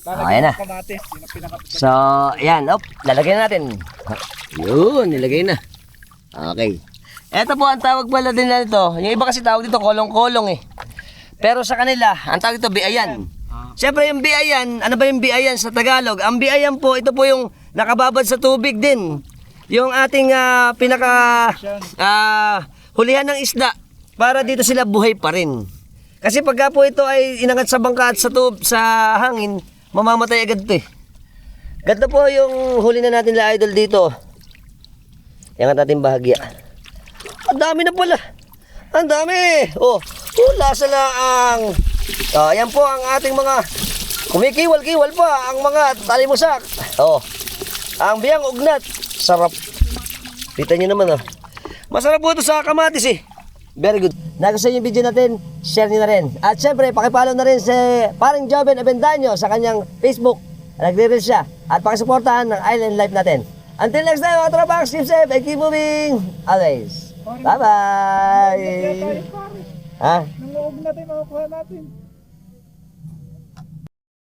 Ayan na. So, ayan. Lalagay na natin. Yun, nilagay na. Okay. Ito po ang tawag pala din na ito. Yung iba kasi tawag dito kolong-kolong eh. Pero sa kanila, ang tawag dito biayan. Siyempre yung biayan, ano ba yung biayan sa Tagalog? Ang biayan po, ito po yung nakababad sa tubig din. Yung ating hulihan ng isda para dito sila buhay pa rin. Kasi pagka po ito ay inangat sa bangka at sa hangin, mamamatay agad ito eh. Ganda po yung huli na natin la idol dito. Yan ang ating bahagya. Ang dami na pala. Ang dami. Hula sa laang. Yan po ang ating mga kumikiwal-kiwal pa ang mga talimusak. Ang biyang ugnat. Sarap. Kita nyo naman Masarap po ito sa kamatis eh. Very good. Nagustuhan yung video natin, share nyo na rin. At syempre, pakipollow na rin si paring Joven Avendaño sa kanyang Facebook. Nagre-reel siya. At pakisuportahan ng Island Life natin. Until next time, mga tropa, keep safe and keep moving always. Bye-bye! Ha? Nanguog natin, makukuha natin.